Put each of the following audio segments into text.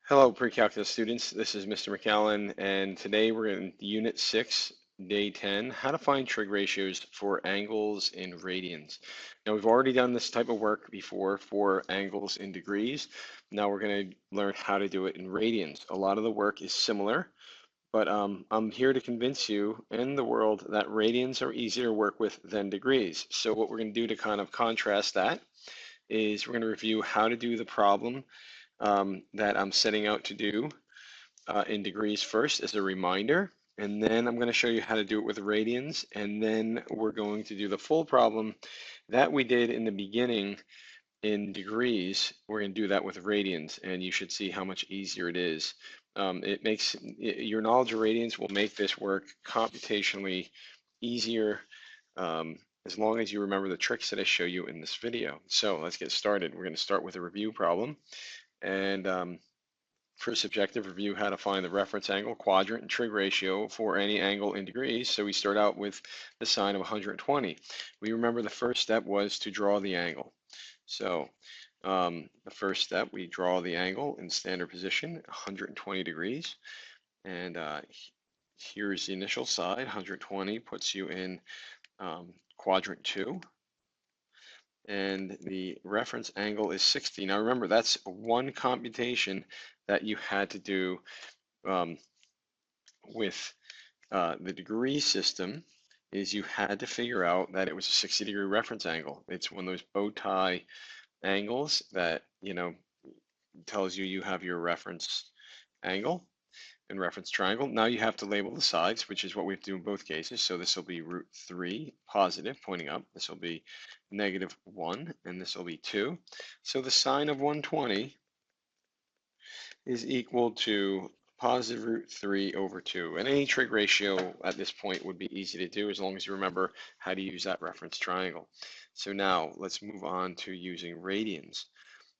Hello, pre-calculus students. This is Mr. McAllen, and today we're in Unit 6, Day 10, how to find trig ratios for angles in radians. Now, we've already done this type of work before for angles in degrees. Now we're going to learn how to do it in radians. A lot of the work is similar, but I'm here to convince you in the world that radians are easier to work with than degrees. So what we're going to do to kind of contrast that is we're going to review how to do the problem that I'm setting out to do in degrees first as a reminder, and then I'm going to show you how to do it with radians, and then we're going to do the full problem that we did in the beginning in degrees. We're going to do that with radians, and you should see how much easier it is. Your knowledge of radians will make this work computationally easier, as long as you remember the tricks that I show you in this video. So let's get started. We're going to start with a review problem. And for subjective review, how to find the reference angle, quadrant, and trig ratio for any angle in degrees. So we start out with the sine of 120. We remember the first step was to draw the angle. So the first step, we draw the angle in standard position, 120 degrees. And here's the initial side, 120 puts you in quadrant 2. And the reference angle is 60. Now remember, that's one computation that you had to do with the degree system, is you had to figure out that it was a 60-degree reference angle. It's one of those bow tie angles that, tells you you have your reference angle and reference triangle. Now you have to label the sides, which is what we have to do in both cases. So this will be root 3 positive pointing up. This will be -1, and this will be 2. So the sine of 120 is equal to positive root 3 over 2. And any trig ratio at this point would be easy to do as long as you remember how to use that reference triangle. So now let's move on to using radians.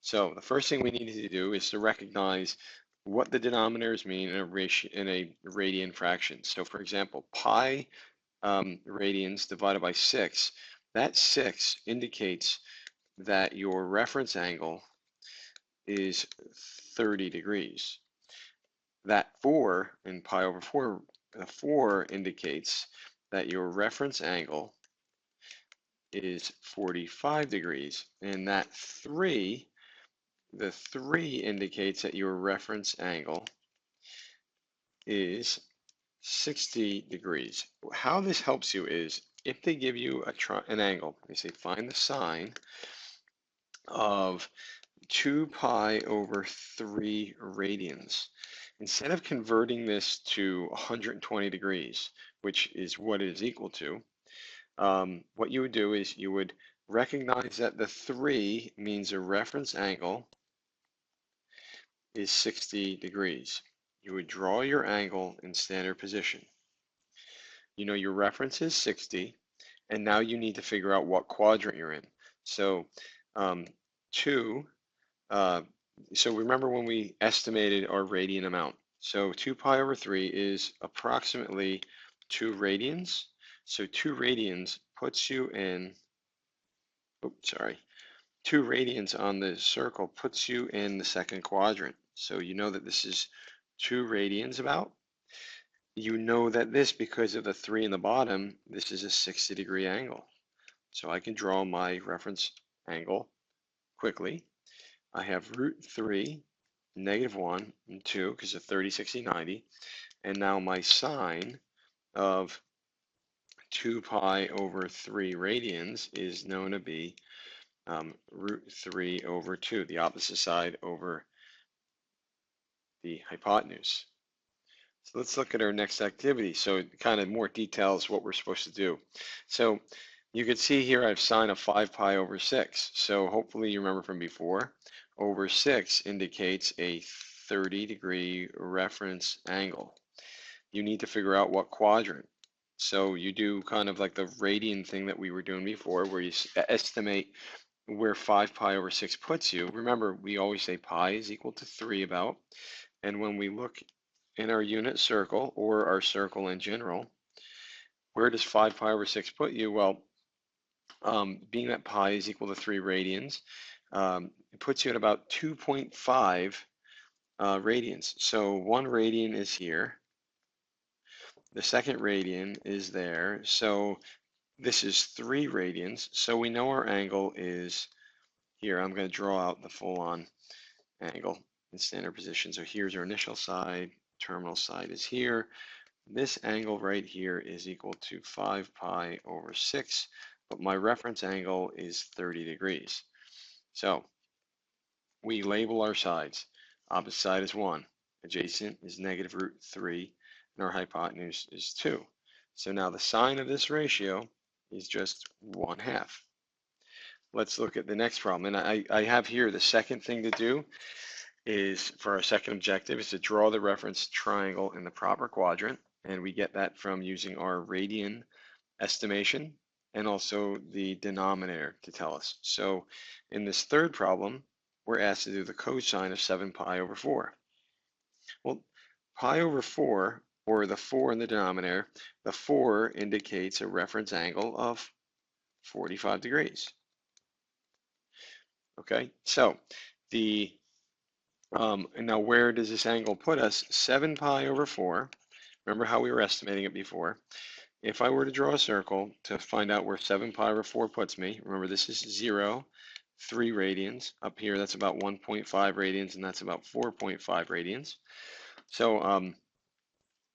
So the first thing we need to do is to recognize what the denominators mean in a radian fraction. So for example, pi radians divided by 6, that 6 indicates that your reference angle is 30 degrees. That 4 in pi over 4, the 4 indicates that your reference angle is 45 degrees. And that 3, the 3 indicates that your reference angle is 60 degrees. How this helps you is if they give you an angle, they say find the sine of 2 pi over 3 radians. Instead of converting this to 120 degrees, which is what it is equal to, what you would do is you would recognize that the 3 means a reference angle is 60 degrees. You would draw your angle in standard position. You know your reference is 60, and now you need to figure out what quadrant you're in. So so remember when we estimated our radian amount. So 2 pi over 3 is approximately 2 radians. So 2 radians puts you in, 2 radians on the circle puts you in the second quadrant. So you know that this is 2 radians about. You know that this, because of the 3 in the bottom, this is a 60-degree angle. So I can draw my reference angle quickly. I have root 3, -1, and 2, because of 30, 60, 90. And now my sine of 2 pi over 3 radians is known to be root 3 over 2, the opposite side over the hypotenuse. So let's look at our next activity. So it kind of more details what we're supposed to do. So you can see here I have sine of 5 pi over 6. So hopefully you remember from before, over 6 indicates a 30-degree reference angle. You need to figure out what quadrant. So you do kind of like the radian thing that we were doing before, where you estimate where 5 pi over 6 puts you. Remember, we always say pi is equal to 3 about. And when we look in our unit circle, or our circle in general, where does 5 pi over 6 put you? Well, being that pi is equal to 3 radians, it puts you at about 2.5 radians. So 1 radian is here. The second radian is there. So this is 3 radians. So we know our angle is here. I'm going to draw out the full-on angle in standard position. So here's our initial side. Terminal side is here. This angle right here is equal to 5 pi over 6, but my reference angle is 30 degrees. So we label our sides. Opposite side is 1, adjacent is negative root 3, and our hypotenuse is 2. So now the sine of this ratio is just 1/2. Let's look at the next problem. And I have here the second thing to do is, for our second objective, is to draw the reference triangle in the proper quadrant. And we get that from using our radian estimation and also the denominator to tell us. So in this third problem, we're asked to do the cosine of 7 pi over 4. Well, pi over 4, or the 4 in the denominator, the 4 indicates a reference angle of 45 degrees. Okay, so now where does this angle put us? 7 pi over 4. Remember how we were estimating it before? If I were to draw a circle to find out where 7 pi over 4 puts me, remember this is 0, 3 radians. Up here, that's about 1.5 radians, and that's about 4.5 radians. So,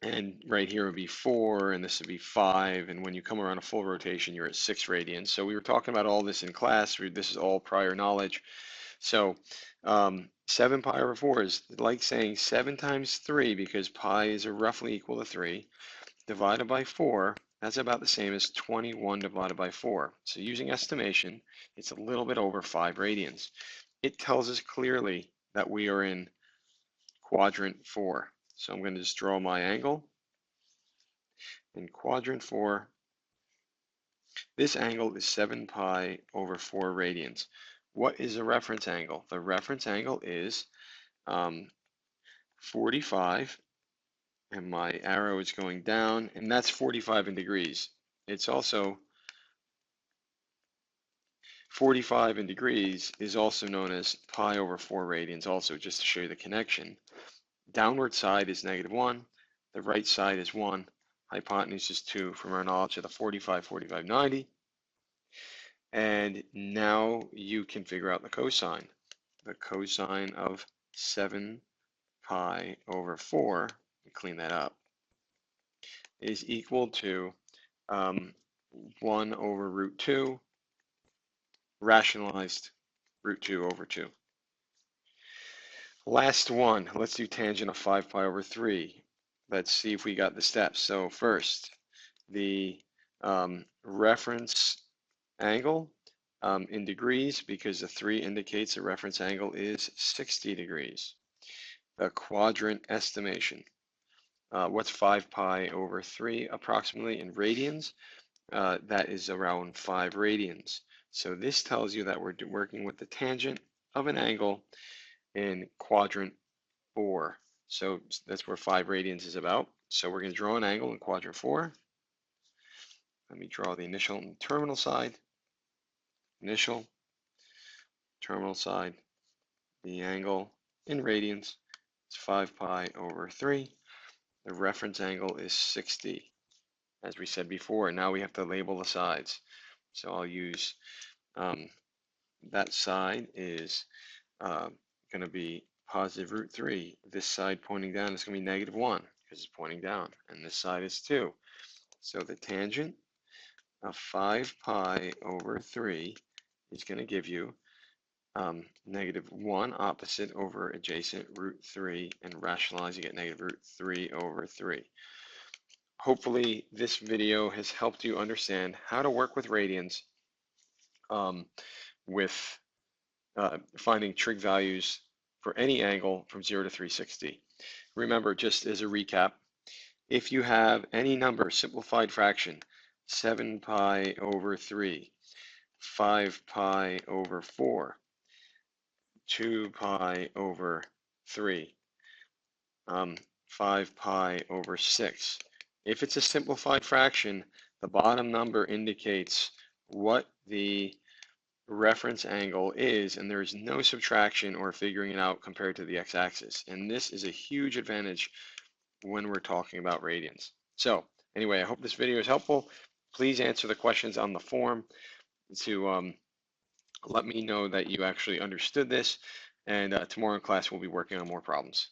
and right here would be 4, and this would be 5, and when you come around a full rotation, you're at 6 radians. So we were talking about all this in class. This is all prior knowledge. So 7 pi over 4 is like saying 7 times 3, because pi is roughly equal to 3, divided by 4, that's about the same as 21 divided by 4. So using estimation, it's a little bit over 5 radians. It tells us clearly that we are in quadrant 4. So I'm going to just draw my angle. In quadrant 4, this angle is 7 pi over 4 radians. What is a reference angle? The reference angle is 45, and my arrow is going down, and that's 45 in degrees. It's also 45 in degrees is also known as pi over 4 radians, also, just to show you the connection. Downward side is -1, the right side is 1, hypotenuse is 2 from our knowledge of the 45, 45, 90. And now you can figure out the cosine. The cosine of 7 pi over 4, let me clean that up, is equal to 1 over root 2, rationalized root 2 over 2. Last one, let's do tangent of 5 pi over 3. Let's see if we got the steps. So first, the reference angle in degrees, because the 3 indicates the reference angle is 60 degrees. The quadrant estimation. What's 5 pi over 3 approximately in radians? That is around 5 radians. So this tells you that we're working with the tangent of an angle in quadrant 4. So that's where 5 radians is about. So we're going to draw an angle in quadrant 4. Let me draw the initial and terminal side. Initial, terminal side. The angle in radians is 5 pi over 3. The reference angle is 60, as we said before. Now we have to label the sides. So I'll use that side is going to be positive root 3. This side pointing down is going to be -1 because it's pointing down. And this side is 2. So the tangent of 5 pi over 3 is going to give you -1 opposite over adjacent root 3, and rationalizing at negative root 3 over 3. Hopefully this video has helped you understand how to work with radians with finding trig values for any angle from 0 to 360. Remember, just as a recap, if you have any number, simplified fraction, 7 pi over 3, 5 pi over 4, 2 pi over 3, 5 pi over 6. If it's a simplified fraction, the bottom number indicates what the reference angle is, and there is no subtraction or figuring it out compared to the x-axis. And this is a huge advantage when we're talking about radians. So anyway, I hope this video is helpful. Please answer the questions on the form to let me know that you actually understood this. And tomorrow in class, we'll be working on more problems.